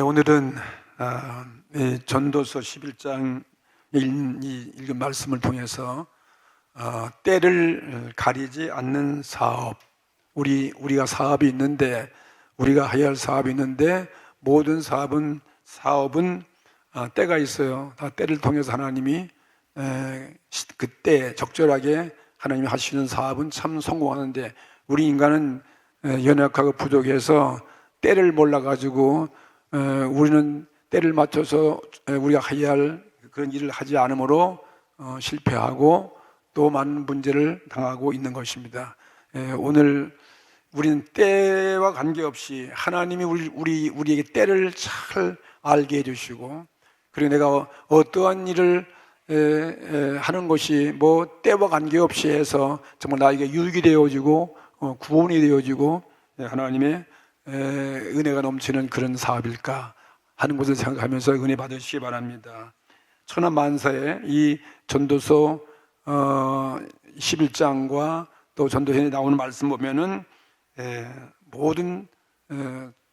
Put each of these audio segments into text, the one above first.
오늘은 이 전도서 11장 읽은 말씀을 통해서 때를 가리지 않는 사업, 우리가 사업이 있는데, 우리가 해야 할 사업이 있는데, 모든 사업은 때가 있어요. 다 때를 통해서 하나님이 그때 적절하게 하나님이 하시는 사업은 참 성공하는데, 우리 인간은 연약하고 부족해서 때를 몰라가지고 우리는 때를 맞춰서 우리가 해야 할 그런 일을 하지 않으므로 실패하고 또 많은 문제를 당하고 있는 것입니다. 오늘 우리는 때와 관계없이 하나님이 우리에게 때를 잘 알게 해주시고, 그리고 내가 어떠한 일을 하는 것이 때와 관계없이 해서 정말 나에게 유익이 되어지고 구원이 되어지고 하나님의 은혜가 넘치는 그런 사업일까 하는 것을 생각하면서 은혜 받으시기 바랍니다. 천하만사의 이 전도서 11장과 또 전도서에 나오는 말씀 보면은 모든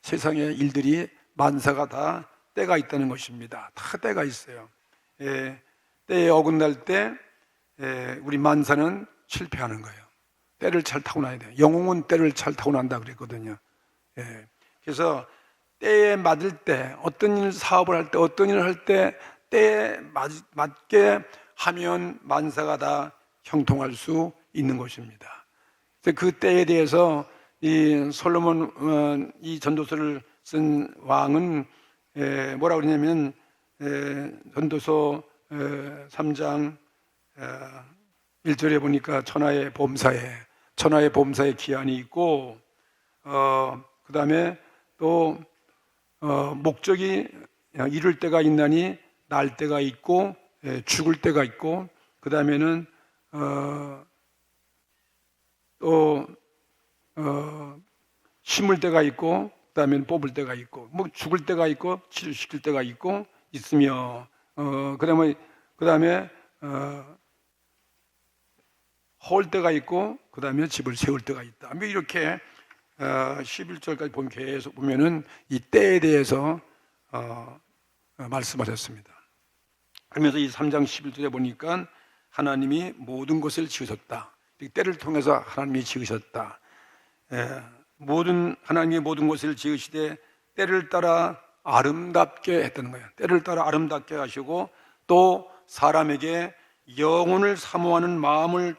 세상의 일들이 만사가 다 때가 있다는 것입니다. 다 때가 있어요. 때에 어긋날 때 우리 만사는 실패하는 거예요. 때를 잘 타고나야 돼요. 영웅은 때를 잘 타고난다 그랬거든요. 그래서 때에 맞을 때, 어떤 일 사업을 할 때, 어떤 일을 할 때 때에 맞게 하면 만사가 다 형통할 수 있는 것입니다. 그 때에 대해서 이 솔로몬 이 전도서를 쓴 왕은 뭐라고 그러냐면 전도서 3장 1절에 보니까 천하의 범사에 기한이 있고 그 다음에 또 목적이 이룰 때가 있나니 날 때가 있고 죽을 때가 있고, 그 다음에는 또 심을 때가 있고, 그 다음에는 뽑을 때가 있고, 죽을 때가 있고 치료시킬 때가 있고 있으며, 그 다음에 헐 때가 있고, 그 다음에 집을 세울 때가 있다. 이렇게 11절까지 보면 계속 보면은 이 때에 대해서 말씀하셨습니다. 그러면서 이 3장 11절에 보니까 하나님이 모든 것을 지으셨다. 때를 통해서 하나님이 지으셨다. 하나님이 모든 것을 지으시되 때를 따라 아름답게 했다는 거예요. 때를 따라 아름답게 하시고 또 사람에게 영혼을 사모하는 마음을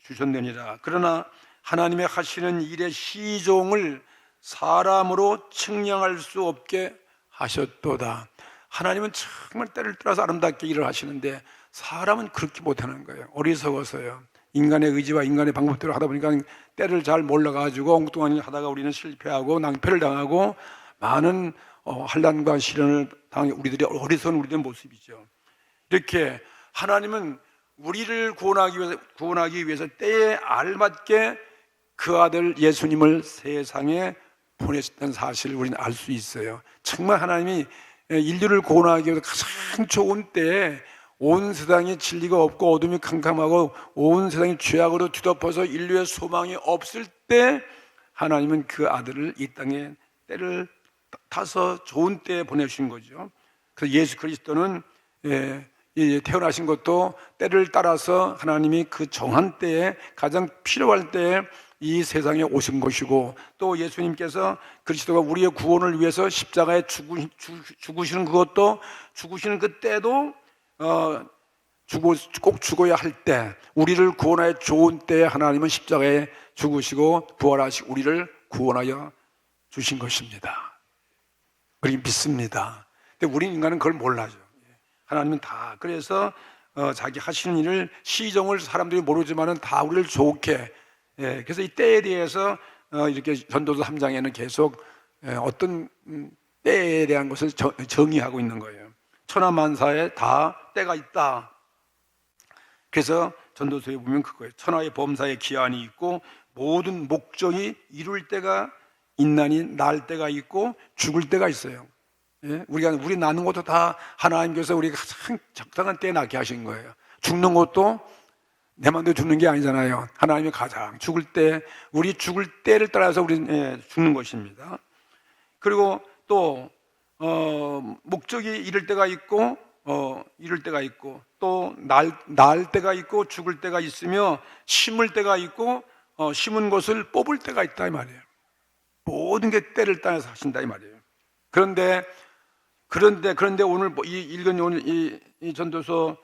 주셨느니라. 그러나 하나님의 하시는 일의 시종을 사람으로 측량할 수 없게 하셨도다. 하나님은 정말 때를 따라서 아름답게 일을 하시는데 사람은 그렇게 못하는 거예요. 어리석어서요. 인간의 의지와 인간의 방법대로 하다 보니까 때를 잘 몰라가지고 엉뚱한 일 하다가 우리는 실패하고 낭패를 당하고 많은 환난과 시련을 당하는 어리석은 우리들의 모습이죠. 이렇게 하나님은 우리를 구원하기 위해서 때에 알맞게 그 아들 예수님을 세상에 보내셨다는 사실을 우리는 알 수 있어요. 정말 하나님이 인류를 구원하기 위해서 가장 좋은 때에 온 세상에 진리가 없고 어둠이 캄캄하고 온 세상이 죄악으로 뒤덮어서 인류의 소망이 없을 때 하나님은 그 아들을 이 땅에 때를 타서 좋은 때에 보내주신 거죠. 그래서 예수 그리스도는 태어나신 것도 때를 따라서 하나님이 그 정한 때에 가장 필요할 때에 이 세상에 오신 것이고, 또 예수님께서 그리스도가 우리의 구원을 위해서 십자가에 죽으시는 그것도, 죽으시는 그때도 꼭 죽어야 할 때, 우리를 구원하여 좋은 때에 하나님은 십자가에 죽으시고 부활하시고 우리를 구원하여 주신 것입니다. 우리 믿습니다. 근데 우리 인간은 그걸 몰라죠. 하나님은 다, 그래서 자기 하시는 일을 시정을 사람들이 모르지만은 다 우리를 좋게, 그래서 이 때에 대해서 이렇게 전도서 3장에는 계속 어떤 때에 대한 것을 정의하고 있는 거예요. 천하만사에 다 때가 있다. 그래서 전도서에 보면 그거예요. 천하의 범사에 기한이 있고 모든 목적이 이룰 때가 있나니 날 때가 있고 죽을 때가 있어요. 우리 낳는 것도 다 하나님께서 우리가 가장 적당한 때에 낳게 하신 거예요. 죽는 것도 내 마음대로 죽는 게 아니잖아요. 하나님이 가장 죽을 때, 우리 죽을 때를 따라서 우리는 죽는 것입니다. 그리고 또 목적이 이를 때가 있고 이를 때가 있고 또 날 때가 있고 죽을 때가 있으며 심을 때가 있고 심은 것을 뽑을 때가 있다 이 말이에요. 모든 게 때를 따라서 하신다 이 말이에요. 그런데 오늘 읽은 오늘 이 전도서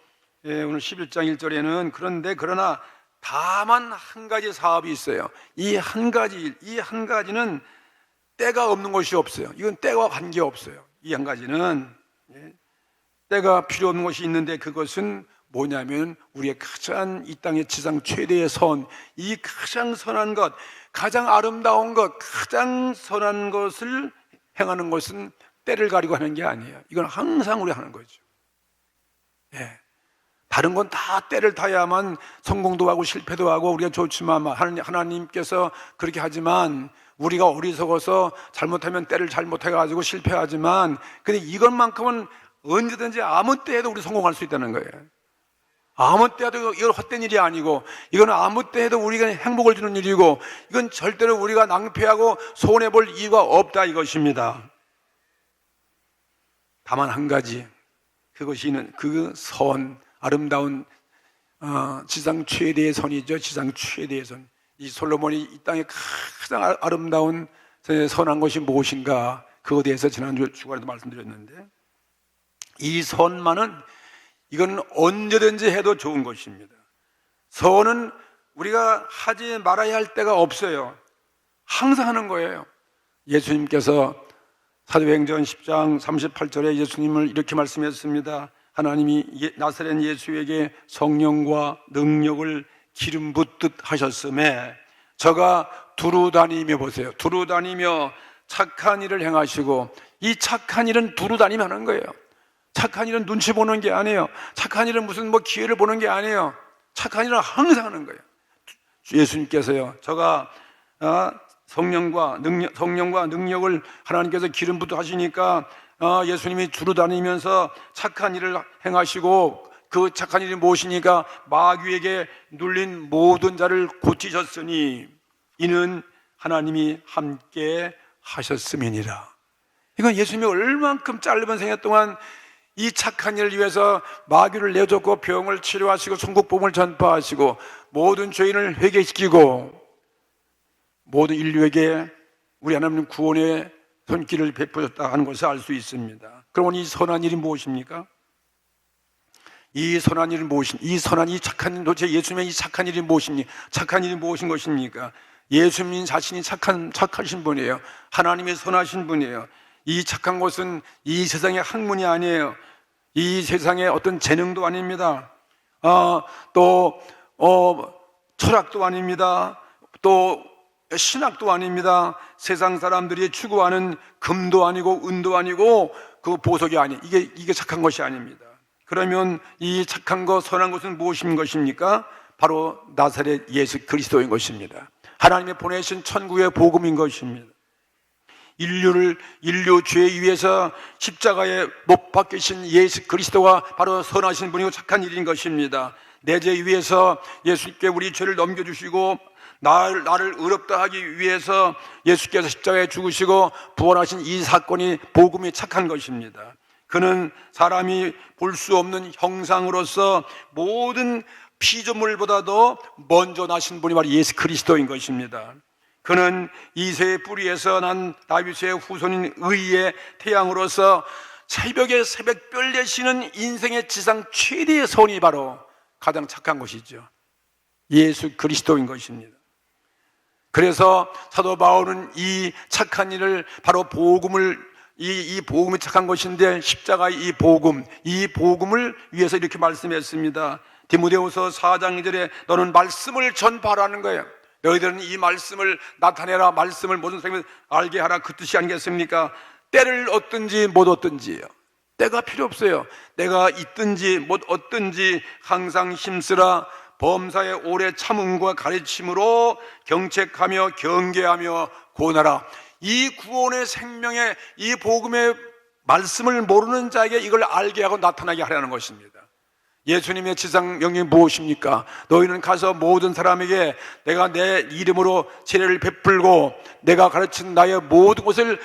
오늘 11장 1절에는 그러나 다만 한 가지 사업이 있어요. 이 한 가지는 때가 없는 것이 없어요. 이건 때와 관계 없어요. 이 한 가지는 때가 필요 없는 것이 있는데 그것은 뭐냐면 우리의 가장 이 땅의 지상 최대의 선, 이 가장 선한 것, 가장 아름다운 것, 가장 선한 것을 행하는 것은 때를 가리고 하는 게 아니에요. 이건 항상 우리 하는 거죠. 다른 건 다 때를 타야만 성공도 하고 실패도 하고 우리가 좋지만 하나님께서 그렇게 하지만 우리가 어리석어서 잘못하면 때를 잘못해가지고 실패하지만 근데 이것만큼은 언제든지 아무 때에도 우리 성공할 수 있다는 거예요. 아무 때에도 이건 헛된 일이 아니고 이건 아무 때에도 우리가 행복을 주는 일이고 이건 절대로 우리가 낭패하고 손해볼 이유가 없다 이것입니다. 다만 한 가지 그것이 있는 그 선 아름다운 지상 최대의 선이죠. 지상 최대의 선. 이 솔로몬이 이 땅에 가장 아름다운 선한 것이 무엇인가 그것에 대해서 지난주 주간에도 말씀드렸는데 이 선만은 이건 언제든지 해도 좋은 것입니다. 선은 우리가 하지 말아야 할 때가 없어요. 항상 하는 거예요. 예수님께서 사도행전 10장 38절에 예수님을 이렇게 말씀했습니다. 하나님이 나사렛 예수에게 성령과 능력을 기름 붓듯 하셨음에 저가 두루 다니며 보세요. 두루 다니며 착한 일을 행하시고 이 착한 일은 두루 다니며 하는 거예요. 착한 일은 눈치 보는 게 아니에요. 착한 일은 무슨 기회를 보는 게 아니에요. 착한 일은 항상 하는 거예요. 예수님께서요. 저가 성령과 능력을 하나님께서 기름 붓듯 하시니까 예수님이 두루 다니면서 착한 일을 행하시고 그 착한 일이 무엇이니까 마귀에게 눌린 모든 자를 고치셨으니 이는 하나님이 함께 하셨음이니라. 이건 예수님이 얼만큼 짧은 생애 동안 이 착한 일을 위해서 마귀를 내쫓고 병을 치료하시고 천국복음을 전파하시고 모든 죄인을 회개시키고 모든 인류에게 우리 하나님 구원의 손길을 베푸셨다 하는 것을 알 수 있습니다. 그러면 이 선한 일이 무엇입니까? 이 선한 일은 무엇입니까? 이 착한 일, 도대체 예수님의 이 착한 일이 무엇입니까? 착한 일이 무엇인 것입니까? 예수님 자신이 착하신 분이에요. 하나님이 선하신 분이에요. 이 착한 것은 이 세상의 학문이 아니에요. 이 세상의 어떤 재능도 아닙니다. 또 철학도 아닙니다. 또 신학도 아닙니다. 세상 사람들이 추구하는 금도 아니고 은도 아니고 그 보석이 아니. 이게 착한 것이 아닙니다. 그러면 이 착한 것, 선한 것은 무엇인 것입니까? 바로 나사렛 예수 그리스도인 것입니다. 하나님이 보내신 천국의 복음인 것입니다. 인류 죄 위에서 십자가에 못 박히신 예수 그리스도가 바로 선하신 분이고 착한 일인 것입니다. 내 죄 위에서 예수님께 우리 죄를 넘겨주시고 나를 의롭다 하기 위해서 예수께서 십자가에 죽으시고 부활하신 이 사건이 복음이 착한 것입니다. 그는 사람이 볼 수 없는 형상으로서 모든 피조물보다도 먼저 나신 분이 바로 예수 그리스도인 것입니다. 그는 이새의 뿌리에서 난 다윗의 후손인 의의 태양으로서 새벽에 새벽별 되시는 인생의 지상 최대의 선이 바로 가장 착한 것이죠. 예수 그리스도인 것입니다. 그래서 사도 바울은 이 착한 일을 바로 이 복음이 착한 것인데 십자가의 이 복음을 위해서 이렇게 말씀했습니다. 디모데후서 4장 2절에 너는 말씀을 전파하라는 거예요. 너희들은 이 말씀을 나타내라. 말씀을 모든 사람이 알게 하라. 그 뜻이 아니겠습니까? 때를 얻든지 못 얻든지요. 때가 필요 없어요. 내가 있든지 못 얻든지 항상 힘쓰라. 범사의 오래 참음과 가르침으로 경책하며 경계하며 구원하라. 이 구원의 생명의 이 복음의 말씀을 모르는 자에게 이걸 알게 하고 나타나게 하려는 것입니다. 예수님의 지상 명령이 무엇입니까? 너희는 가서 모든 사람에게 내가 내 이름으로 세례를 베풀고 내가 가르친 나의 모든 것을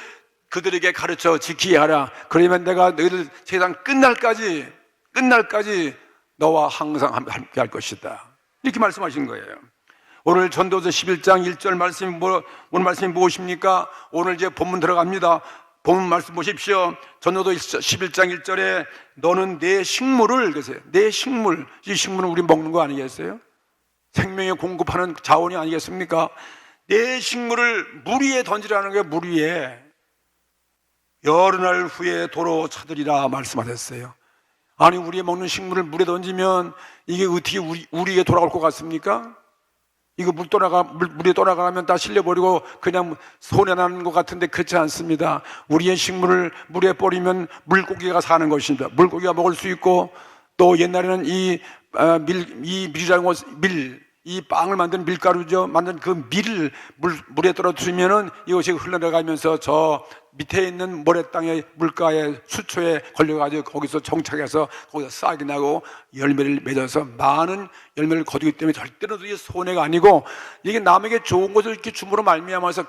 그들에게 가르쳐 지키게 하라. 그러면 내가 너희들 세상 끝날까지 너와 항상 함께 할 것이다. 이렇게 말씀하신 거예요. 오늘 전도서 11장 1절 말씀이 오늘 말씀이 무엇입니까? 오늘 이제 본문 들어갑니다. 본문 말씀 보십시오. 전도서 11장 1절에 너는 내 식물을, 그러세요. 내 식물, 이 식물은 우리 먹는 거 아니겠어요? 생명에 공급하는 자원이 아니겠습니까? 내 식물을 물 위에 던지라는 거예요. 물 위에. 여러 날 후에 도로 쳐들이라 말씀하셨어요. 아니, 우리가 먹는 식물을 물에 던지면 이게 어떻게 우리에게 돌아올 것 같습니까? 이거 물에 돌아가면 다 실려버리고 그냥 손해나는 것 같은데 그렇지 않습니다. 우리의 식물을 물에 뿌리면 물고기가 사는 것입니다. 물고기가 먹을 수 있고, 또 옛날에는 이 빵을 만든 밀가루죠. 만든 그 밀을 물에 떨어뜨리면은 이것이 흘러내가면서 저 밑에 있는 모래 땅의 물가에 수초에 걸려가지고 거기서 정착해서 거기서 싹이 나고 열매를 맺어서 많은 열매를 거두기 때문에 절대로 이게 손해가 아니고, 이게 남에게 좋은 것을 이렇게 줌으로 말미암아서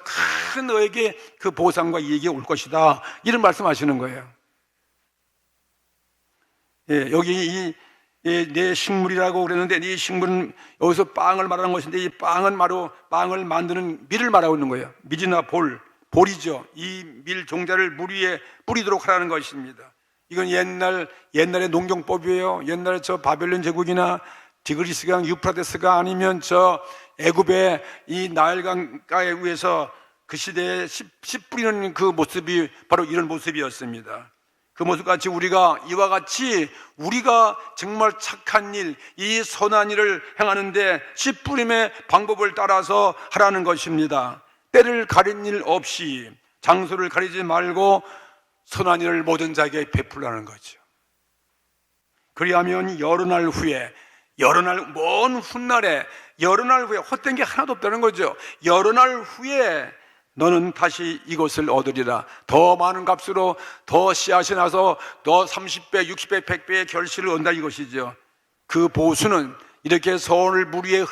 큰 너에게 그 보상과 이익이 올 것이다. 이런 말씀하시는 거예요. 예, 여기 내 식물이라고 그랬는데, 이 식물은 여기서 빵을 말하는 것인데, 이 빵은 바로 빵을 만드는 밀을 말하고 있는 거예요. 밀이나 볼이죠. 이 밀 종자를 물 위에 뿌리도록 하라는 것입니다. 이건 옛날의 농경법이에요. 옛날에 저 바벨론 제국이나 디그리스강, 유프라데스가 아니면 저 애굽의 이 나일강가에 위해서 그 시대에 씨 뿌리는 그 모습이 바로 이런 모습이었습니다. 그 모습같이 이와 같이 우리가 정말 착한 일, 이 선한 일을 행하는데 씨 뿌림의 방법을 따라서 하라는 것입니다. 때를 가린 일 없이, 장소를 가리지 말고 선한 일을 모든 자에게 베풀라는 거죠. 그리하면 여러 날 후에, 먼 훗날에, 여러 날 후에, 헛된 게 하나도 없다는 거죠. 여러 날 후에 너는 다시 이것을 얻으리라. 더 많은 값으로 더 씨앗이 나서 더 30배, 60배, 100배의 결실을 얻는다, 이것이죠. 그 보수는 이렇게 소원을 물 위에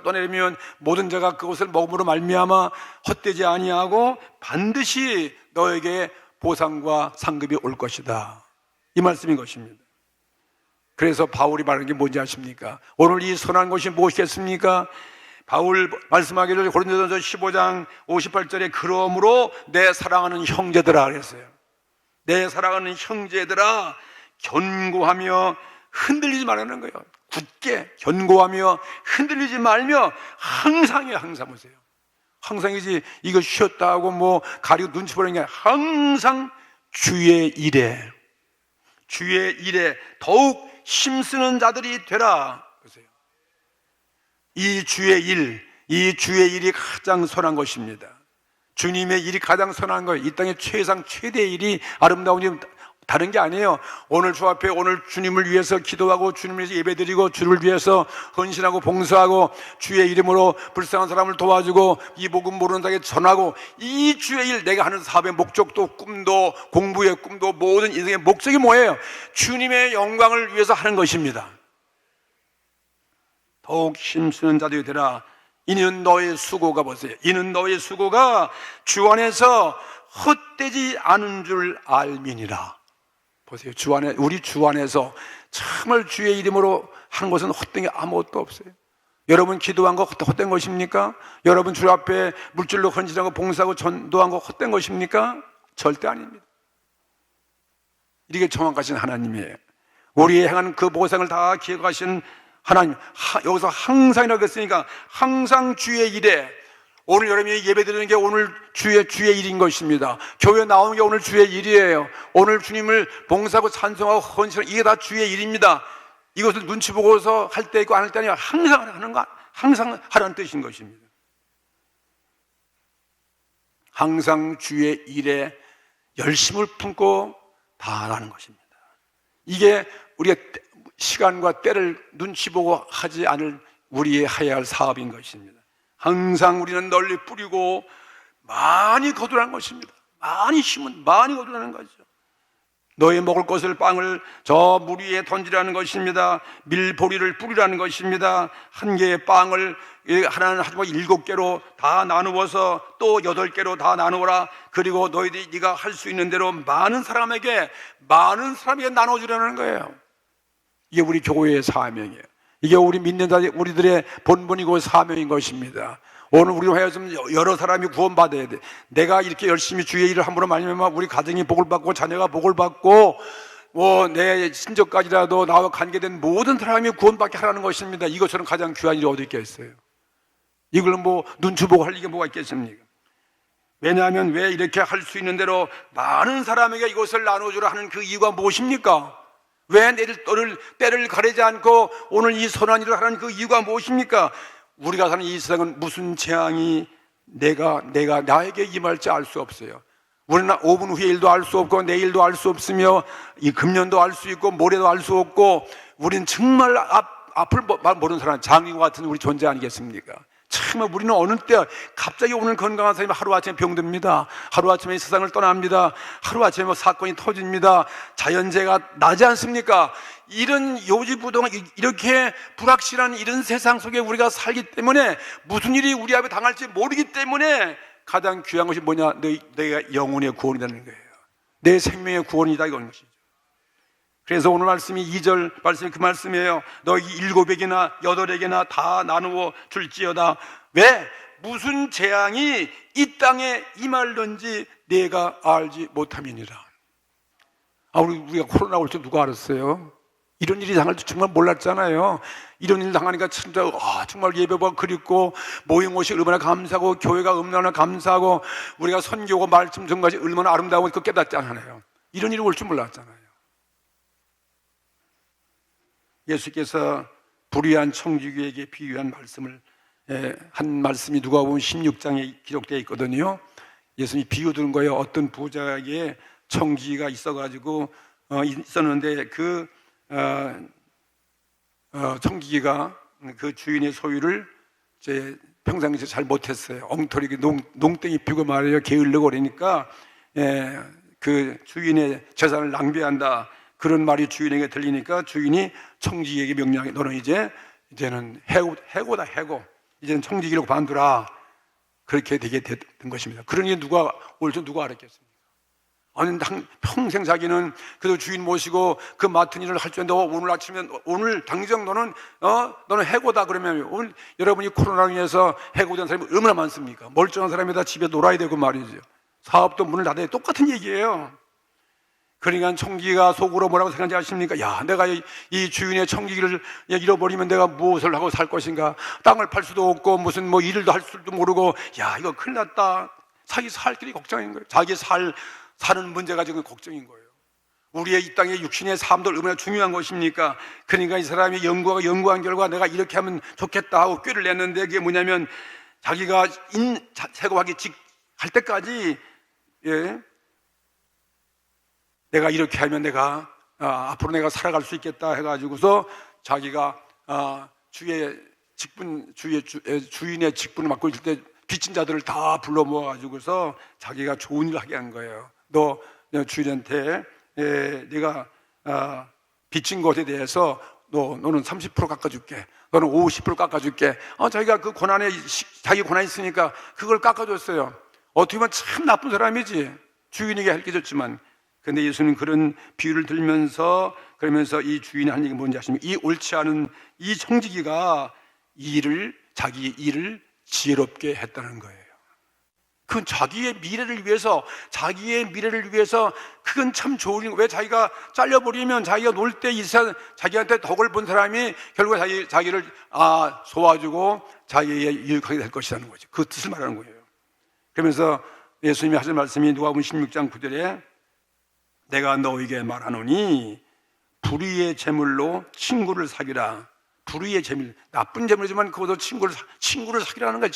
떠내리면 모든 자가 그것을 먹음으로 말미암아 헛되지 아니하고 반드시 너에게 보상과 상급이 올 것이다. 이 말씀인 것입니다. 그래서 바울이 말하는 게 뭔지 아십니까? 오늘 이 선한 것이 무엇이겠습니까? 바울 말씀하기를 고린도전서 15장 58절에 그러므로 내 사랑하는 형제들아 그랬어요. 내 사랑하는 형제들아 견고하며 흔들리지 말라는 거예요. 굳게 견고하며 흔들리지 말며 항상이에요. 항상 보세요. 항상이지 이거 쉬었다 하고 뭐 가리고 눈치 보는 게 아니라 항상 주의 일에 더욱 힘쓰는 자들이 되라. 보세요. 이 주의 일이 가장 선한 것입니다. 주님의 일이 가장 선한 거예요. 이 땅의 최대의 일이 아름다운 일 다른 게 아니에요. 오늘 주 앞에 오늘 주님을 위해서 기도하고 주님을 위해서 예배드리고 주를 위해서 헌신하고 봉사하고 주의 이름으로 불쌍한 사람을 도와주고 이 복음 모르는 자에게 전하고, 이 주의 일, 내가 하는 사업의 목적도 꿈도 공부의 꿈도 모든 인생의 목적이 뭐예요? 주님의 영광을 위해서 하는 것입니다. 더욱 힘쓰는 자들이 되라. 이는 너의 수고가, 보세요. 이는 너의 수고가 주 안에서 헛되지 않은 줄 알미니라. 보세요. 우리 주 안에서 정말 주의 이름으로 하는 것은 헛된 게 아무것도 없어요. 여러분 기도한 거 헛된 것입니까? 여러분 주 앞에 물질로 헌신하고 봉사하고 전도한 거 헛된 것입니까? 절대 아닙니다. 이게 정확하신 하나님이에요. 우리의 행한 그 보상을 다 기억하신 하나님. 여기서 항상이라고 했으니까 항상 주의 일에, 오늘 여러분이 예배드리는 게 오늘 주의 일인 것입니다. 교회 나오는 게 오늘 주의 일이에요. 오늘 주님을 봉사하고 찬송하고 헌신하고, 이게 다 주의 일입니다. 이것을 눈치 보고서 할 때 있고 안 할 때 아니라 항상 하는 거, 항상 하라는 뜻인 것입니다. 항상 주의 일에 열심을 품고 다 하라는 것입니다. 이게 우리가 시간과 때를 눈치 보고 하지 않을 우리의 해야 할 사업인 것입니다. 항상 우리는 널리 뿌리고 많이 거두라는 것입니다. 많이 거두라는 거죠. 너의 먹을 것을 빵을 저 물 위에 던지라는 것입니다. 밀보리를 뿌리라는 것입니다. 한 개의 빵을 하나는 하지 뭐 7개로 다 나누어서 또 8개로 다 나누어라. 그리고 너희들이 네가 할 수 있는 대로 많은 사람에게 나눠주라는 거예요. 이게 우리 교회의 사명이에요. 이게 우리 믿는 우리들의 본분이고 사명인 것입니다. 오늘 우리 회에서는 여러 사람이 구원받아야 돼. 내가 이렇게 열심히 주의 일을 함으로 말미암아 우리 가정이 복을 받고 자녀가 복을 받고 내 친척까지라도 나와 관계된 모든 사람이 구원받게 하라는 것입니다. 이것처럼 가장 귀한 일이 어디 있겠어요? 이걸 눈치 보고 할 일이 뭐가 있겠습니까? 왜냐하면 왜 이렇게 할 수 있는 대로 많은 사람에게 이것을 나눠주라 하는 그 이유가 무엇입니까? 왜 때를 가리지 않고 오늘 이 선한 일을 하는 그 이유가 무엇입니까? 우리가 사는 이 세상은 무슨 재앙이 나에게 임할지 알 수 없어요. 우리는 5분 후의 일도 알 수 없고 내일도 알 수 없으며 이 금년도 알 수 있고 모레도 알 수 없고 우리는 정말 앞을 모르는 사람, 장인과 같은 우리 존재 아니겠습니까? 정말 우리는 어느 때 갑자기 오늘 건강한 사람이 하루아침에 병듭니다. 하루아침에 세상을 떠납니다. 하루아침에 사건이 터집니다. 자연재해가 나지 않습니까? 이런 요지부동한 이렇게 불확실한 이런 세상 속에 우리가 살기 때문에 무슨 일이 우리 앞에 당할지 모르기 때문에 가장 귀한 것이 뭐냐? 내가 영혼의 구원이라는 거예요. 내 생명의 구원이다 이건 것이죠. 그래서 오늘 말씀이 2절 말씀이 그 말씀이에요. 너희 7에게나 8에게나 다 나누어 줄지어다. 왜? 무슨 재앙이 이 땅에 임할는지 내가 알지 못함이니라. 우리가 코로나 올 줄 누가 알았어요? 이런 일이 당할 줄 정말 몰랐잖아요. 이런 일 당하니까 진짜 정말 예배가 그립고 모인 곳이 얼마나 감사하고 교회가 얼마나 감사하고 우리가 선교고 말씀 전까지 얼마나 아름다워 그 깨닫잖아요. 이런 일이 올 줄 몰랐잖아요. 예수께서 불의한 청지기에게 비유한 말씀을 한 말씀이 누가복음 16장에 기록되어 있거든요. 예수님이 비유 들은 거예요. 어떤 부자에게 청지기가 있었는데 그 청지기가 그 주인의 소유를 평상시에 잘 못했어요. 엉터리 농땡이 피고 말이에요. 게을르고 그러니까 그 주인의 재산을 낭비한다. 그런 말이 주인에게 들리니까 주인이 청지기에게 명령해. 너는 이제는 해고다 해고. 이제는 청지기로 관두라. 그렇게 되게 된 것입니다. 그러니 올 줄 누가 알았겠습니까? 아니 평생 자기는 그래도 주인 모시고 그 맡은 일을 할 줄 알았는데 오늘 아침에 오늘 당장 너는 해고다 그러면 오늘 여러분이 코로나로 인해서 해고된 사람이 얼마나 많습니까? 멀쩡한 사람이 다 집에 놀아야 되고 말이죠. 사업도 문을 닫아야 똑같은 얘기예요. 그러니까 청지기가 속으로 뭐라고 생각하지 아십니까? 야, 내가 이 주인의 청지기를 잃어버리면 내가 무엇을 하고 살 것인가? 땅을 팔 수도 없고 무슨 일을 할 줄도 모르고 야, 이거 큰일 났다. 자기 살 길이 걱정인 거예요. 자기 사는 문제가 지금 걱정인 거예요. 우리의 이 땅의 육신의 삶도 얼마나 중요한 것입니까? 그러니까 이 사람이 연구한 결과 내가 이렇게 하면 좋겠다 하고 꾀를 냈는데 그게 뭐냐면 자기가 세고하기 할 때까지 내가 이렇게 하면 내가 앞으로 내가 살아갈 수 있겠다 해가지고서 자기가 주인의 직분을 맡고 있을 때 빚진 자들을 다 불러 모아가지고서 자기가 좋은 일을 하게 한 거예요. 너 주인한테 네가 빚진 것에 대해서 너는 30% 깎아줄게. 너는 50% 깎아줄게. 자기가 그 자기 권한이 있으니까 그걸 깎아줬어요. 어떻게 보면 참 나쁜 사람이지. 주인에게 할게줬지만. 근데 예수님은 그런 비유를 들면서 그러면서 이 주인이 하는 얘기가 뭔지 아십니까? 이 옳지 않은 이 청지기가 자기 일을 지혜롭게 했다는 거예요. 그건 자기의 미래를 위해서 그건 참 좋은 일. 왜 자기가 잘려버리면 자기가 놀 때 자기한테 덕을 본 사람이 결국 자기를 소화주고 자기의 유익하게 될 것이라는 거죠. 그 뜻을 말하는 거예요. 그러면서 예수님이 하신 말씀이 누가복음 16장 9절에 내가 너에게 말하노니 불의의 재물로 친구를 사귀라. 불의의 재물, 나쁜 재물이지만 그것도 친구를 사귀라는 거예요.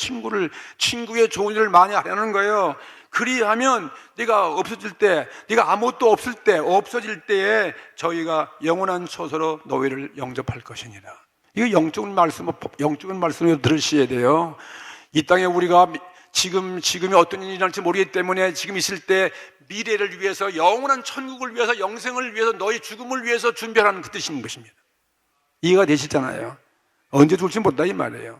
친구의 좋은 일을 많이 하라는 거예요. 그리하면 네가 없어질 때, 네가 아무것도 없어질 때에 저희가 영원한 처소로 너희를 영접할 것이니라. 이거 영적인 말씀으로 들으셔야 돼요. 이 땅에 우리가 지금이 어떤 일이 날지 모르기 때문에 지금 있을 때 미래를 위해서, 영원한 천국을 위해서, 영생을 위해서, 너희 죽음을 위해서 준비하라는 그 뜻인 것입니다. 이해가 되시잖아요. 언제 죽을지 모른다 이 말이에요.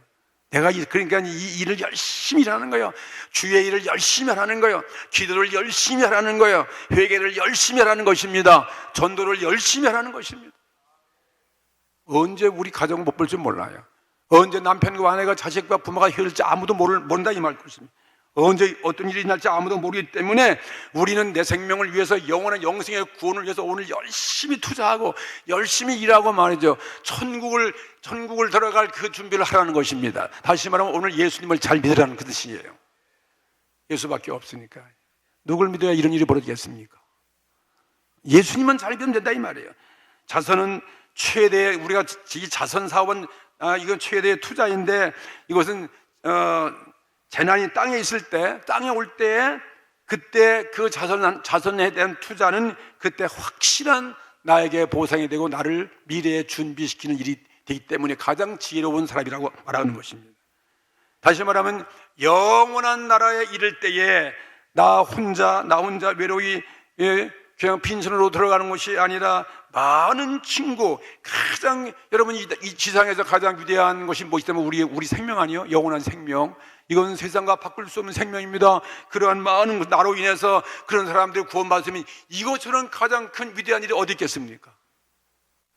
그러니까 이 일을 열심히 하는 거예요. 주의 일을 열심히 하는 거예요. 기도를 열심히 하는 거예요. 회개를 열심히 하는 것입니다. 전도를 열심히 하는 것입니다. 언제 우리 가정 못 볼 줄 몰라요. 언제 남편과 아내가 자식과 부모가 헤어질지 아무도 모른다 이 말 것입니다. 언제 어떤 일이 날지 아무도 모르기 때문에 우리는 내 생명을 위해서 영원한 영생의 구원을 위해서 오늘 열심히 투자하고 열심히 일하고 말이죠. 천국을 들어갈 그 준비를 하라는 것입니다. 다시 말하면 오늘 예수님을 잘 믿으라는 그 뜻이에요. 예수밖에 없으니까. 누굴 믿어야 이런 일이 벌어지겠습니까? 예수님만 잘 믿으면 된다 이 말이에요. 자선은 최대, 우리가 이 자선 사업은 이건 최대의 투자인데, 이것은 재난이 땅에 있을 때, 땅에 올 때, 그때 그 자선에 대한 투자는 그때 확실한 나에게 보상이 되고 나를 미래에 준비시키는 일이 되기 때문에 가장 지혜로운 사람이라고 말하는 것입니다. 다시 말하면 영원한 나라에 이를 때에 나 혼자 외로이 그냥 빈손으로 들어가는 것이 아니라 많은 친구, 여러분 이 지상에서 가장 위대한 것이 무엇이냐면 우리 생명 아니요? 영원한 생명. 이건 세상과 바꿀 수 없는 생명입니다. 그러한 많은 나로 인해서 그런 사람들이 구원받으면 이것처럼 가장 큰 위대한 일이 어디 있겠습니까?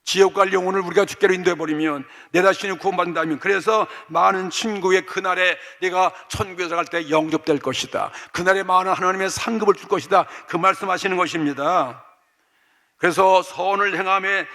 지옥 갈 영혼을 우리가 주께로 인도해버리면 내 자신이 구원받는다면, 그래서 많은 친구의 그날에 내가 천국에 들어갈 때 영접될 것이다. 그날에 많은 하나님의 상급을 줄 것이다. 그 말씀하시는 것입니다. 그래서 선을 행함에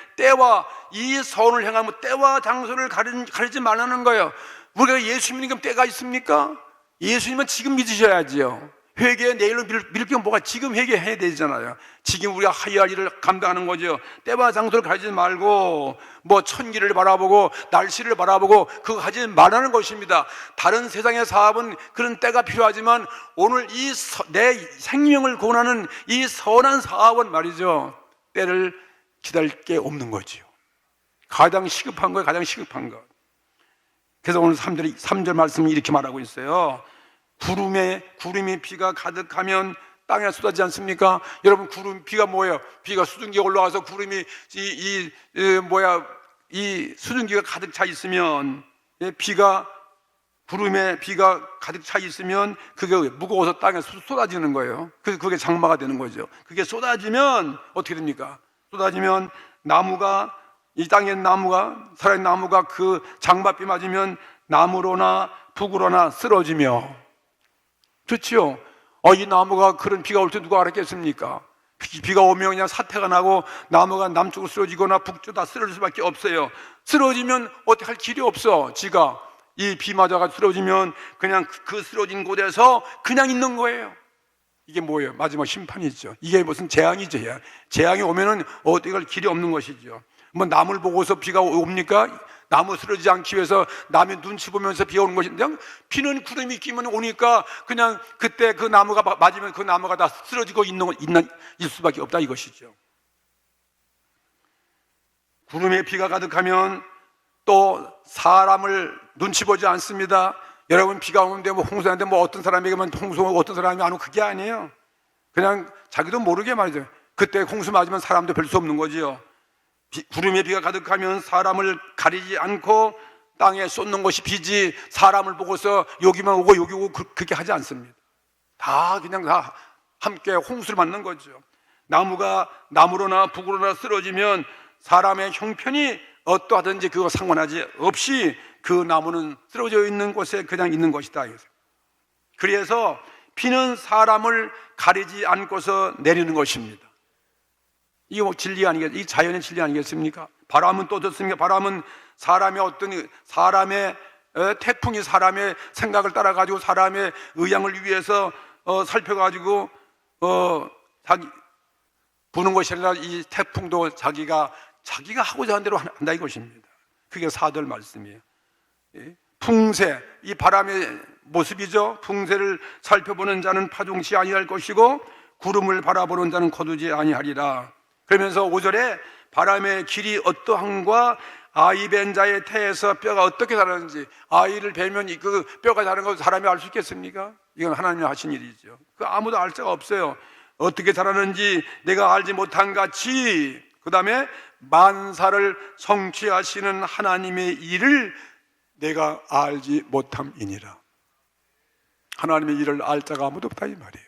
이 선을 행함은 때와 장소를 가리지 말라는 거예요. 우리가 예수 믿는 게 때가 있습니까? 예수님은 지금 믿으셔야지요. 회개 내일로 미룰 게 뭐가, 지금 회개해야 되잖아요. 지금 우리가 해야 할 일을 감당하는 거죠. 때와 장소를 가리지 말고 천기를 바라보고 날씨를 바라보고 그거 하지 말라는 것입니다. 다른 세상의 사업은 그런 때가 필요하지만 오늘 내 생명을 구원하는 이 선한 사업은 말이죠, 때를 기다릴 게 없는 거지요. 가장 시급한 거예요. 가장 시급한 것. 그래서 오늘 3절 말씀이 이렇게 말하고 있어요. 구름이 비가 가득하면 땅에 쏟아지지 않습니까? 여러분, 비가 뭐예요? 비가 수증기가 올라와서 구름이 이 수증기가 가득 차 있으면, 구름에 비가 가득 차 있으면 그게 무거워서 땅에 쏟아지는 거예요. 그래서 그게 장마가 되는 거죠. 그게 쏟아지면 어떻게 됩니까? 쏟아지면 이 땅의 살아있는 나무가 그 장맛비 맞으면 나무로나 북으로나 쓰러지며, 그렇죠? 이 나무가 그런 비가 올 때 누가 알았겠습니까? 비가 오면 그냥 사태가 나고 나무가 남쪽으로 쓰러지거나 북쪽으로 다 쓰러질 수밖에 없어요. 쓰러지면 어떻게 할 길이 없어. 이 비 맞아가 쓰러지면 그냥 그 쓰러진 곳에서 그냥 있는 거예요. 이게 뭐예요? 마지막 심판이죠. 이게 무슨 재앙이죠. 재앙이 오면은 어떻게 할 길이 없는 것이죠. 나무를 보고서 비가 옵니까? 나무 쓰러지지 않기 위해서 남의 눈치 보면서 비가 오는 것인데, 비는 구름이 끼면 오니까 그냥 그때 그 나무가 맞으면 그 나무가 다 쓰러지고 있을 수밖에 없다 이것이죠. 구름에 비가 가득하면 또 사람을 눈치 보지 않습니다. 여러분, 비가 오는데 홍수하는데 어떤 사람에게만 홍수하고 어떤 사람이 안 오고 그게 아니에요. 그냥 자기도 모르게 말이죠. 그때 홍수 맞으면 사람도 별 수 없는 거지요. 구름에 비가 가득하면 사람을 가리지 않고 땅에 쏟는 것이 비지, 사람을 보고서 여기만 오고 여기 오고 그렇게 하지 않습니다. 그냥 다 함께 홍수를 맞는 거죠. 나무가 나무로나 북으로나 쓰러지면 사람의 형편이 어떠하든지 그거 상관하지 없이 그 나무는 쓰러져 있는 곳에 그냥 있는 것이다. 그래서 비는 사람을 가리지 않고서 내리는 것입니다. 이게 진리 아니겠습니까? 이 자연의 진리 아니겠습니까? 바람은 또 어떻습니까? 바람은 사람의 태풍이 사람의 생각을 따라가지고 사람의 의향을 위해서 살펴가지고 부는 것이 아니라 이 태풍도 자기가 하고자 하는 대로 한다 이것입니다. 그게 사절 말씀이에요. 풍세, 이 바람의 모습이죠. 풍세를 살펴보는 자는 파종치 아니할 것이고 구름을 바라보는 자는 거두지 아니하리라. 그러면서 5절에 바람의 길이 어떠함과 아이 벤 자의 태에서 뼈가 어떻게 자라는지, 아이를 베면 그 뼈가 자라는 걸 사람이 알 수 있겠습니까? 이건 하나님이 하신 일이죠. 아무도 알 자가 없어요. 어떻게 자라는지 내가 알지 못한 같이, 그 다음에 만사를 성취하시는 하나님의 일을 내가 알지 못함이니라. 하나님의 일을 알 자가 아무도 없다 이 말이에요.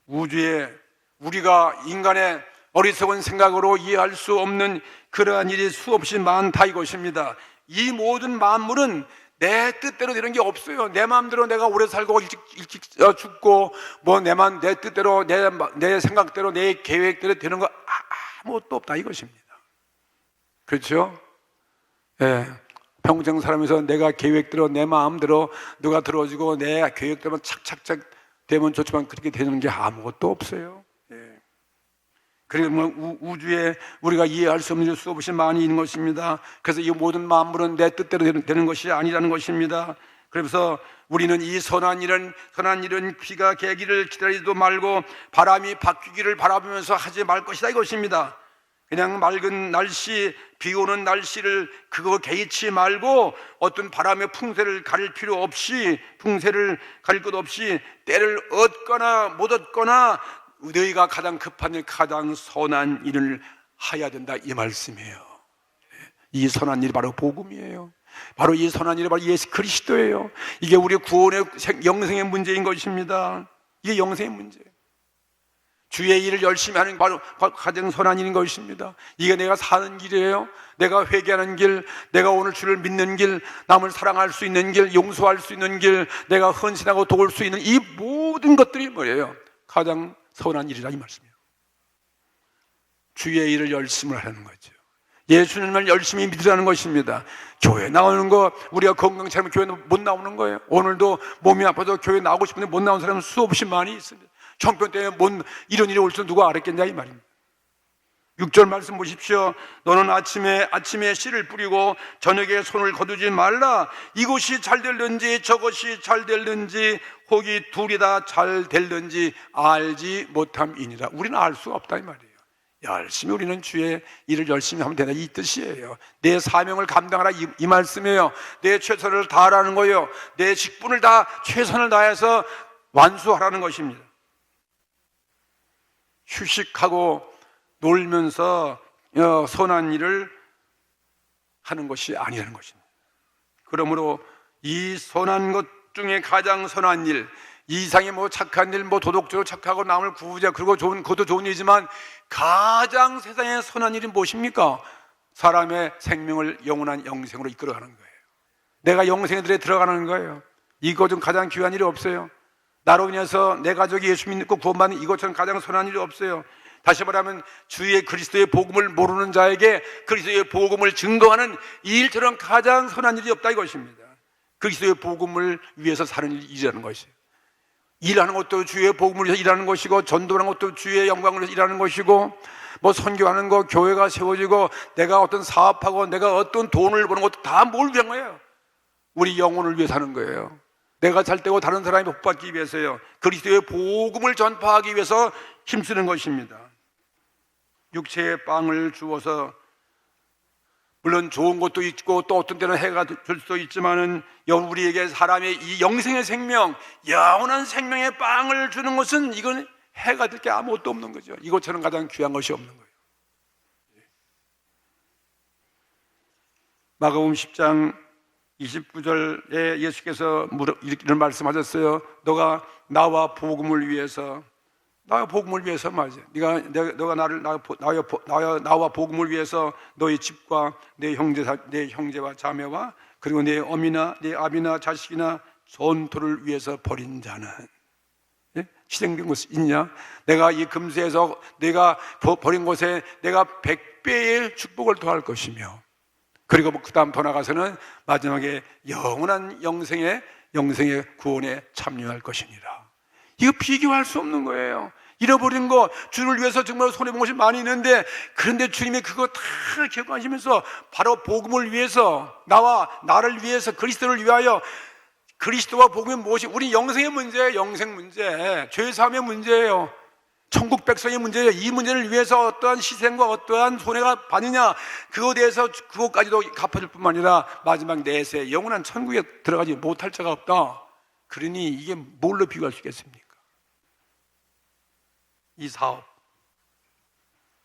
우주에 우리가 인간의 어리석은 생각으로 이해할 수 없는 그러한 일이 수없이 많다 이것입니다. 이 모든 만물은 내 뜻대로 되는 게 없어요. 내 마음대로 내가 오래 살고 일찍 죽고 뭐 내 뜻대로 내 생각대로 내 계획대로 되는 거 아무것도 없다 이것입니다. 그렇죠? 예. 평생 살면서 내가 계획대로 내 마음대로 누가 들어주고 내 계획대로 착착착 되면 좋지만 그렇게 되는 게 아무것도 없어요. 예. 그리고 우주에 우리가 이해할 수 없는 일 수없이 많이 있는 것입니다. 그래서 이 모든 만물은 내 뜻대로 되는 것이 아니라는 것입니다. 그래서 우리는 이 선한 일은 비가 개기를 기다리지도 말고 바람이 바뀌기를 바라보면서 하지 말 것이다 이것입니다. 그냥 맑은 날씨, 비 오는 날씨를 그거 개의치 말고 어떤 바람의 풍세를 가릴 필요 없이, 풍세를 가릴 것 없이 때를 얻거나 못 얻거나 너희가 가장 급한 일, 가장 선한 일을 해야 된다 이 말씀이에요. 이 선한 일이 바로 복음이에요. 바로 이 선한 일이 바로 예수 그리스도예요. 이게 우리 구원의 영생의 문제인 것입니다. 이게 영생의 문제예요. 주의 일을 열심히 하는 게 바로 가장 선한 일인 것입니다. 이게 내가 사는 길이에요. 내가 회개하는 길, 내가 오늘 주를 믿는 길, 남을 사랑할 수 있는 길, 용서할 수 있는 길, 내가 헌신하고 도울 수 있는 이 모든 것들이 뭐예요? 가장 선한 일이라 이 말씀이에요. 주의 일을 열심히 하는 거죠. 예수님을 열심히 믿으라는 것입니다. 교회 나오는 거, 우리가 건강치 않으면 교회 못 나오는 거예요. 오늘도 몸이 아파서 교회 나오고 싶은데 못 나오는 사람은 수없이 많이 있습니다. 형편 때문에 이런 일이 올 줄 누가 알았겠냐 이 말입니다. 6절 말씀 보십시오. 너는 아침에 씨를 뿌리고 저녁에 손을 거두지 말라. 이것이 잘 될는지 저것이 잘 될는지 혹이 둘이 다 잘 될는지 알지 못함이니라. 우리는 알 수가 없다 이 말이에요. 열심히 우리는 주의 일을 열심히 하면 된다 이 뜻이에요. 내 사명을 감당하라 이 말씀이에요. 내 최선을 다하라는 거예요. 내 직분을 다 최선을 다해서 완수하라는 것입니다. 휴식하고 놀면서 선한 일을 하는 것이 아니라는 것입니다. 그러므로 이 선한 것 중에 가장 선한 일, 이 이상의 뭐 착한 일, 뭐 도덕적으로 착하고 남을 구우자 그리고 그것도 좋은 일이지만 가장 세상에 선한 일이 무엇입니까? 사람의 생명을 영원한 영생으로 이끌어가는 거예요. 내가 영생에 들어가는 거예요. 이거 좀 가장 귀한 일이 없어요. 나로 인해서 내 가족이 예수 믿고 구원받는 이것처럼 가장 선한 일이 없어요. 다시 말하면 주의 그리스도의 복음을 모르는 자에게 그리스도의 복음을 증거하는 이 일처럼 가장 선한 일이 없다 이것입니다. 그리스도의 복음을 위해서 사는 일이라는 것이에요. 일하는 것도 주의 복음을 위해서 일하는 것이고, 전도하는 것도 주의 영광을 위해서 일하는 것이고, 뭐 선교하는 거, 교회가 세워지고, 내가 어떤 사업하고 내가 어떤 돈을 버는 것도 다 뭘 위한 거예요? 우리 영혼을 위해서 하는 거예요. 내가 잘 되고 다른 사람이 복받기 위해서요. 그리스도의 복음을 전파하기 위해서 힘쓰는 것입니다. 육체의 빵을 주어서 물론 좋은 것도 있고 또 어떤 때는 해가 될 수도 있지만은 우리에게 사람의 이 영생의 생명, 영원한 생명의 빵을 주는 것은 이건 해가 될 게 아무것도 없는 거죠. 이것처럼 가장 귀한 것이 없는 거예요. 마가복음 10장 29절에 예수께서 이런 말씀하셨어요. 너가 나와 복음을 위해서 말이야. 나와 복음을 위해서 너희 집과 내 형제와 자매와 그리고 내 어미나 내 아비나 자식이나 전토를 위해서 버린 자는 희생된 것이 있냐? 내가 이 금세에서 내가 버린 곳에 내가 100배의 축복을 더할 것이며, 그리고 그 다음 더 나가서는 마지막에 영원한 영생의 구원에 참여할 것이니라. 이거 비교할 수 없는 거예요. 잃어버린 거, 주를 위해서 정말 손해본 것이 많이 있는데, 그런데 주님이 그거 다 기억하시면서 바로 복음을 위해서, 나를 위해서, 그리스도를 위하여, 그리스도와 복음이 무엇이? 우리 영생의 문제예요. 영생 문제, 죄사함의 문제예요. 천국 백성의 문제예요. 이 문제를 위해서 어떠한 희생과 어떠한 손해가 받느냐, 그거에 대해서 그것까지도 갚아줄 뿐만 아니라 마지막 내세 영원한 천국에 들어가지 못할 자가 없다. 그러니 이게 뭘로 비교할 수 있겠습니까? 이 사업,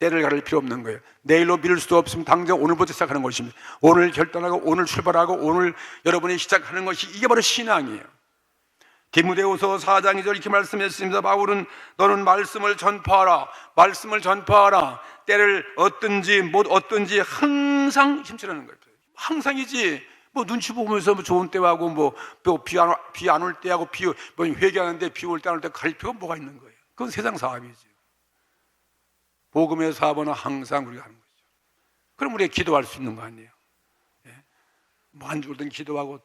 때를 가릴 필요 없는 거예요. 내일로 미룰 수도 없으면 당장 오늘부터 시작하는 것입니다. 오늘 결단하고 오늘 출발하고 오늘 여러분이 시작하는 것이 이게 바로 신앙이에요. 디모데후서 4장 2절 이렇게 말씀했습니다. 바울은 너는 말씀을 전파하라. 말씀을 전파하라. 때를 어떤지 못 어떤지 항상 힘쓰라는 거예요. 항상이지. 뭐 눈치 보면서 뭐 좋은 때하고 뭐 비 안 올 때하고 뭐 회개하는데 비 올 때 안 올 때 가릴 필요가 뭐가 있는 거예요. 그건 세상 사업이지. 복음의 사업은 항상 우리가 하는 거죠. 그럼 우리가 기도할 수 있는 거 아니에요. 뭐 안 좋을 땐 기도하고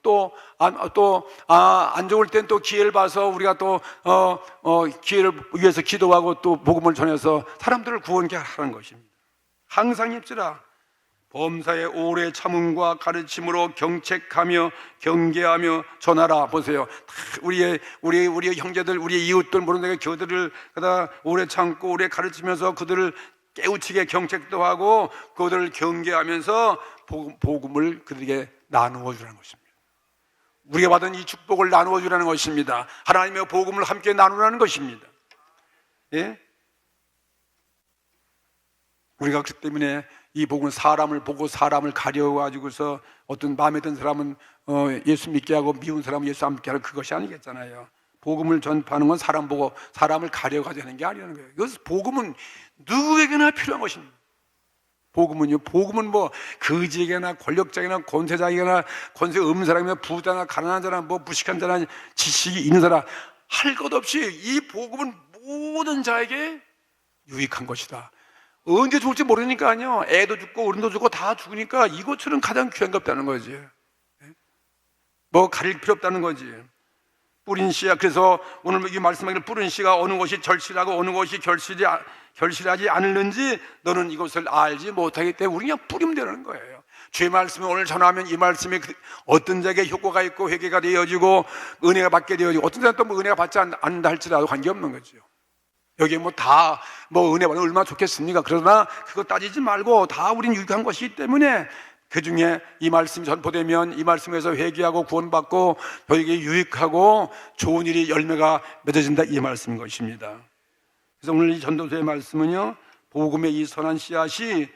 안 좋을 땐 또 기회를 봐서 우리가 또 기회를 위해서 기도하고 또 복음을 전해서 사람들을 구원케 하라는 것입니다. 항상 힘쓰라. 범사의 오래 참음과 가르침으로 경책하며 경계하며 전하라. 보세요. 우리의 형제들, 우리의 이웃들 모르는 데가 교들을 그다 오래 참고 오래 가르치면서 그들을 깨우치게 경책도 하고 그들을 경계하면서 복음을 그들에게 나누어 주라는 것입니다. 우리가 받은 이 축복을 나누어 주라는 것입니다. 하나님의 복음을 함께 나누라는 것입니다. 예? 우리가 그렇기 때문에 이 복음은 사람을 보고 사람을 가려가지고서 어떤 마음에 든 사람은 예수 믿게 하고 미운 사람은 예수 안 믿게 하는 그것이 아니겠잖아요. 복음을 전파하는 건 사람 보고 사람을 가려가지고 하는 게 아니라는 거예요. 그래서 복음은 누구에게나 필요한 것입니다. 복음은 뭐 거지에게나 권력자에게나 권세자에게나 권세 없는 사람이나 부자나 가난한 사람 뭐 무식한 사람 지식이 있는 사람 할 것 없이 이 복음은 모든 자에게 유익한 것이다. 언제 죽을지 모르니까요. 애도 죽고 어른도 죽고 다 죽으니까 이것처럼 가장 귀한 게 없다는 거지. 뭐 가릴 필요 없다는 거지. 뿌린 씨야. 그래서 오늘 이 말씀하기를 뿌린 씨가 어느 것이 절실하고 어느 것이 결실하지 않을는지 너는 이것을 알지 못하기 때문에 우리 그냥 뿌리면 되는 거예요. 주의 말씀을 오늘 전하면 이 말씀이 어떤 자에게 효과가 있고 회개가 되어지고 은혜가 받게 되어지고 어떤 자는 또 뭐 은혜가 받지 않는다 할지라도 관계없는 거죠. 여기 뭐 다 뭐 은혜 받으면 얼마나 좋겠습니까? 그러나 그거 따지지 말고 다 우린 유익한 것이기 때문에 그 중에 이 말씀이 전포되면 이 말씀에서 회개하고 구원받고 저에게 유익하고 좋은 일이 열매가 맺어진다 이 말씀인 것입니다. 그래서 오늘 이 전도서의 말씀은요, 복음의 이 선한 씨앗이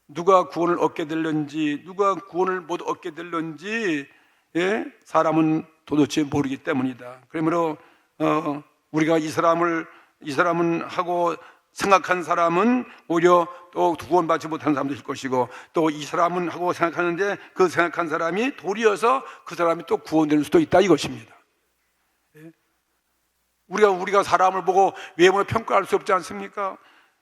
누가 구원을 얻게 될런지 누가 구원을 못 얻게 될런지 사람은 도대체 모르기 때문이다. 그러므로 우리가 이 사람은 하고 생각한 사람은 오히려 또 구원받지 못하는 사람도 있을 것이고 또 이 사람은 하고 생각하는데 그 생각한 사람이 도리어서 그 사람이 또 구원되는 수도 있다 이것입니다. 우리가 사람을 보고 외모를 평가할 수 없지 않습니까?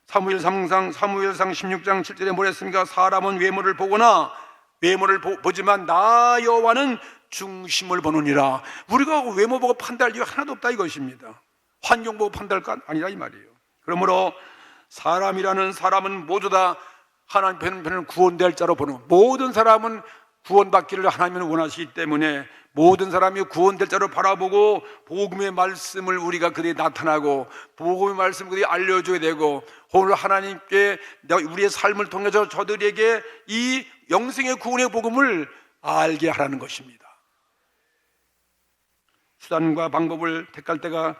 사무엘상 16장 7절에 뭐랬습니까? 사람은 외모를 보거나 외모를 보지만 나 여호와는 중심을 보느니라. 우리가 외모 보고 판단할 이유가 하나도 없다 이것입니다. 환경 보고 판단할 건 아니라 이 말이에요. 그러므로 사람이라는 사람은 모두 다 하나님 편을 구원될 자로 보는, 모든 사람은 구원받기를 하나님은 원하시기 때문에 모든 사람이 구원될 자로 바라보고 복음의 말씀을 우리가 그들이 나타나고 복음의 말씀을 그들이 알려줘야 되고 오늘 하나님께 우리의 삶을 통해서 저들에게 이 영생의 구원의 복음을 알게 하라는 것입니다. 수단과 방법을 택할 때가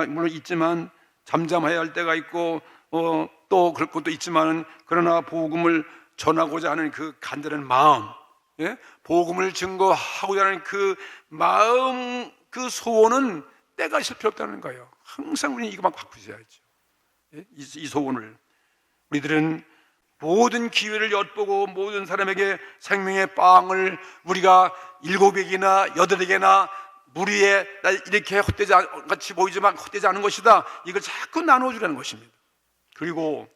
물론 있지만 잠잠해야 할 때가 있고 또 그럴 것도 있지만 그러나 복음을 전하고자 하는 그 간절한 마음, 복음을 증거하고자 하는 그 마음, 그 소원은 때가 있을 필요 없다는 거예요. 항상 우리는 이것만 갖고 있어야죠. 이 소원을 우리들은 모든 기회를 엿보고 모든 사람에게 생명의 빵을 우리가 7에게나 8에게나 무리에 이렇게 헛되지 같이 보이지만 헛되지 않은 것이다. 이걸 자꾸 나눠주라는 것입니다. 그리고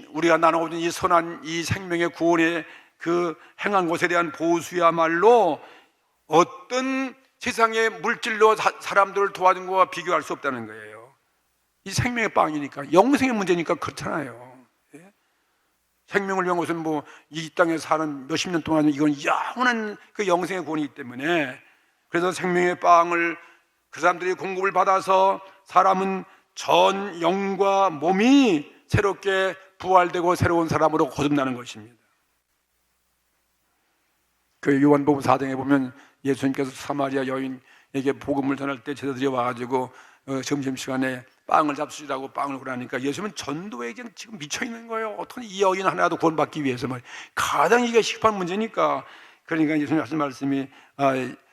우리가 나눠주는 이 선한 이 생명의 구원의 그 행한 것에 대한 보수야말로 어떤 세상의 물질로 사람들을 도와준 것과 비교할 수 없다는 거예요. 이 생명의 빵이니까, 영생의 문제니까 그렇잖아요. 생명을 위한 것은 뭐 이 땅에 사는 몇십 년 동안 이건 영원한 그 영생의 구원이기 때문에 그래서 생명의 빵을 그 사람들이 공급을 받아서 사람은 전 영과 몸이 새롭게 부활되고 새로운 사람으로 거듭나는 것입니다. 그 요한복음 4장에 보면 예수님께서 사마리아 여인에게 복음을 전할 때 제자들이 와가지고 점심시간에 빵을 잡수시라고 빵을 그러니까 예수님은 전도에 지금 미쳐 있는 거예요. 어떻게 이 여인 하나도 구원받기 위해서 가장 이게 시급한 문제니까. 그러니까 예수님 하신 말씀이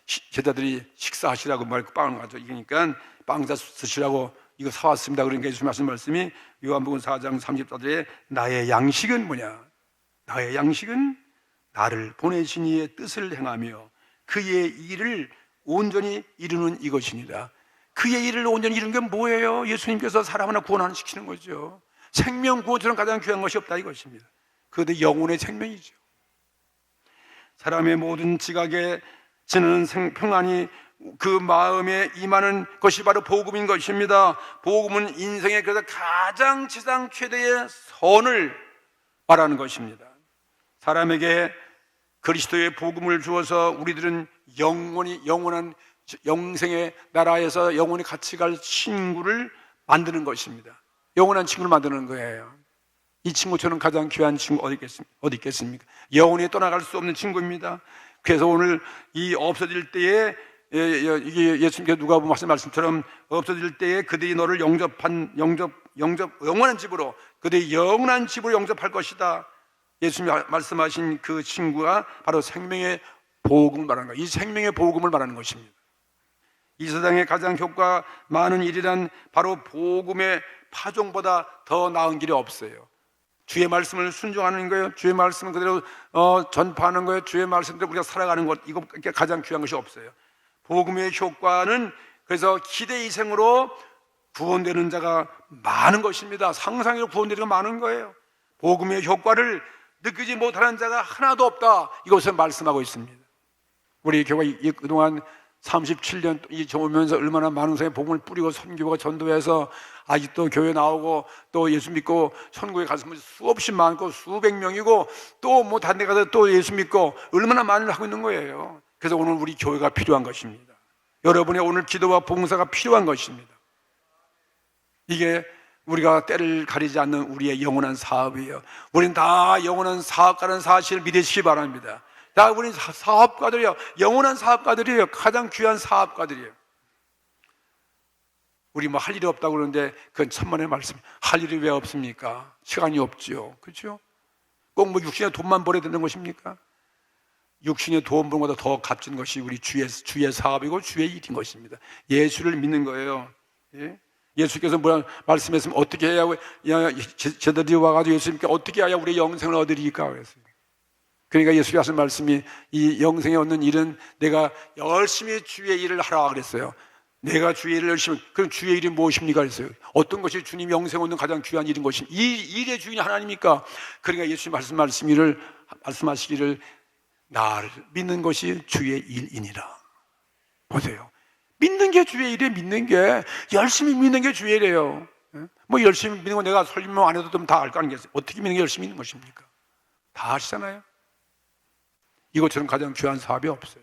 제자들이 식사하시라고 말고 빵을 가져 이기니까 빵 잡수시라고 이거 사왔습니다. 그러니까 예수님 하신 말씀이 요한복음 4장 34절에 나의 양식은 뭐냐? 나의 양식은 나를 보내신 이의 뜻을 행하며 그의 일을 온전히 이루는 이것이니라. 그의 일을 온전히 이루는 게 뭐예요? 예수님께서 사람 하나 구원시키는 거죠. 생명 구원처럼 가장 귀한 것이 없다 이것입니다. 그것도 영혼의 생명이죠. 사람의 모든 지각에 지는 평안이 그 마음에 임하는 것이 바로 복음인 것입니다. 복음은 인생의 그래서 가장 지상 최대의 선을 말하는 것입니다. 사람에게 그리스도의 복음을 주어서 우리들은 영원한 영생의 나라에서 영원히 같이 갈 친구를 만드는 것입니다. 영원한 친구를 만드는 거예요. 이 친구처럼 가장 귀한 친구 어디 있겠습니까? 영원히 떠나갈 수 없는 친구입니다. 그래서 오늘 이 없어질 때에 이게 예수님께서 누가 보면 하신 말씀처럼 없어질 때에 그들이 너를 영원한 집으로 그들이 영원한 집으로 영접할 것이다. 예수님이 말씀하신 그 친구가 바로 생명의 복음을 말하는 거예요. 이 생명의 복음을 말하는 것입니다. 이 세상에 가장 효과 많은 일이란 바로 복음의 파종보다 더 나은 길이 없어요. 주의 말씀을 순종하는 거예요. 주의 말씀을 그대로 전파하는 거예요. 주의 말씀대로 우리가 살아가는 것, 이거 가장 귀한 것이 없어요. 복음의 효과는 그래서 기대이생으로 구원되는 자가 많은 것입니다. 상상으로 구원되는 자가 많은 거예요. 복음의 효과를 느끼지 못하는 자가 하나도 없다. 이것을 말씀하고 있습니다. 우리 교회가 그동안 37년 오면서 얼마나 많은 사람이 복음을 뿌리고 선교가 전도해서 아직도 교회 나오고 또 예수 믿고 천국에 가서 수없이 많고 수백 명이고 또 뭐 다른 데 가서 또 예수 믿고 얼마나 많이 하고 있는 거예요. 그래서 오늘 우리 교회가 필요한 것입니다. 여러분의 오늘 기도와 봉사가 필요한 것입니다. 이게 우리가 때를 가리지 않는 우리의 영원한 사업이에요. 우리는 다 영원한 사업가라는 사실을 믿으시기 바랍니다. 다 우리는 사업가들이에요. 영원한 사업가들이에요. 가장 귀한 사업가들이에요. 우리 뭐 할 일이 없다고 그러는데 그건 천만의 말씀. 할 일이 왜 없습니까? 시간이 없지요. 그렇죠? 꼭 뭐 육신의 돈만 벌어야 되는 것입니까? 육신의 돈 버는 것보다 더 값진 것이 우리 주의 사업이고 주의 일인 것입니다. 예수를 믿는 거예요. 예? 예수께서 뭐라 말씀했으면 어떻게 해야 제자들이 와가지고 예수님께 어떻게 해야 우리 영생을 얻으리까 그랬어요. 그러니까 예수님이 하신 말씀이 이 영생에 얻는 일은 내가 열심히 주의 일을 하라 그랬어요. 내가 주의 일을 열심히. 그럼 주의 일이 무엇입니까 그랬어요. 어떤 것이 주님 영생 얻는 가장 귀한 일인 것입니까? 이 일의 주인이 하나님입니까? 그러니까 예수님 말씀하시기를 나를 믿는 것이 주의 일이니라. 보세요. 믿는 게 주의 일이에요. 믿는 게 열심히 믿는 게 주의 일이에요. 뭐 열심히 믿는 거 내가 설명 안 해도 다 알 거 아니겠어요? 어떻게 믿는 게 열심히 믿는 것입니까? 다 아시잖아요. 이것처럼 가장 귀한 사업이 없어요.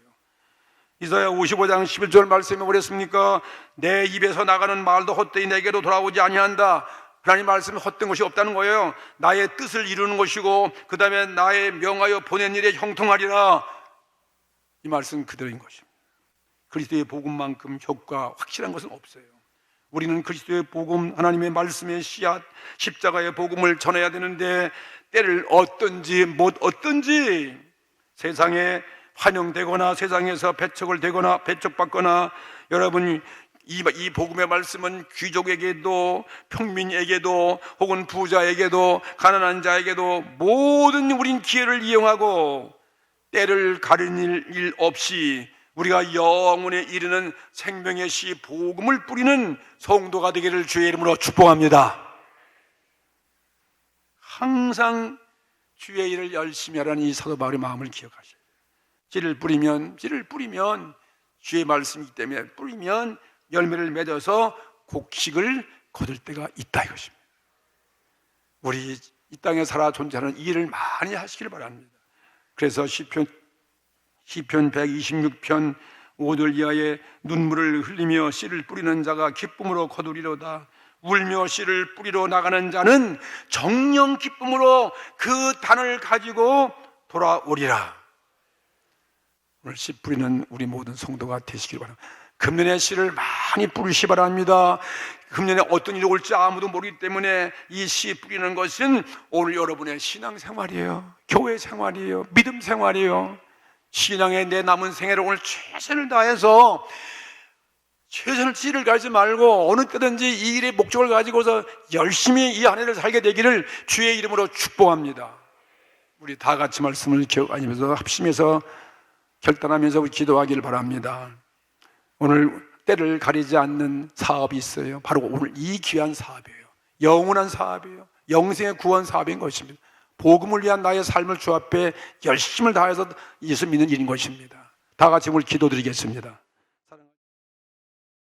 이사야 55장 11절 말씀에 뭐랬습니까? 내 입에서 나가는 말도 헛되이 내게로 돌아오지 아니한다. 하나님 말씀은 헛된 것이 없다는 거예요. 나의 뜻을 이루는 것이고 그 다음에 나의 명하여 보낸 일에 형통하리라. 이 말씀 그대로인 것입니다. 그리스도의 복음만큼 효과 확실한 것은 없어요. 우리는 그리스도의 복음, 하나님의 말씀의 씨앗, 십자가의 복음을 전해야 되는데 때를 얻든지 못 얻든지 세상에 환영되거나 세상에서 배척받거나 여러분 이 복음의 말씀은 귀족에게도 평민에게도 혹은 부자에게도 가난한 자에게도 모든 우린 기회를 이용하고 때를 가리는 일 없이 우리가 영원에 이르는 생명의 씨 복음을 뿌리는 성도가 되기를 주의 이름으로 축복합니다. 항상 주의 일을 열심히 하라는 이 사도 바울의 마음을 기억하셔야 돼요. 씨를 뿌리면 주의 말씀이기 때문에 뿌리면 열매를 맺어서 곡식을 거둘 때가 있다 이것입니다. 우리 이 땅에 살아 존재하는 이 일을 많이 하시길 바랍니다. 그래서 시편 126편 5절 이하에 눈물을 흘리며 씨를 뿌리는 자가 기쁨으로 거두리로다. 울며 씨를 뿌리러 나가는 자는 정령 기쁨으로 그 단을 가지고 돌아오리라. 오늘 씨 뿌리는 우리 모든 성도가 되시길 바랍니다. 금년의 씨를 많이 뿌리시 바랍니다. 금년에 어떤 일이 올지 아무도 모르기 때문에 이 씨 뿌리는 것은 오늘 여러분의 신앙생활이에요. 교회 생활이에요. 믿음 생활이에요. 신앙의 내 남은 생애를 오늘 최선을 다해서 최선을 지를 가지 말고 어느 때든지 이 일의 목적을 가지고서 열심히 이 한 해를 살게 되기를 주의 이름으로 축복합니다. 우리 다 같이 말씀을 기억하면서 합심해서 결단하면서 기도하기를 바랍니다. 오늘 때를 가리지 않는 사업이 있어요. 바로 오늘 이 귀한 사업이에요. 영원한 사업이에요. 영생의 구원 사업인 것입니다. 복음을 위한 나의 삶을 주 앞에 열심을 다해서 예수 믿는 일인 것입니다. 다 같이 오늘 기도드리겠습니다.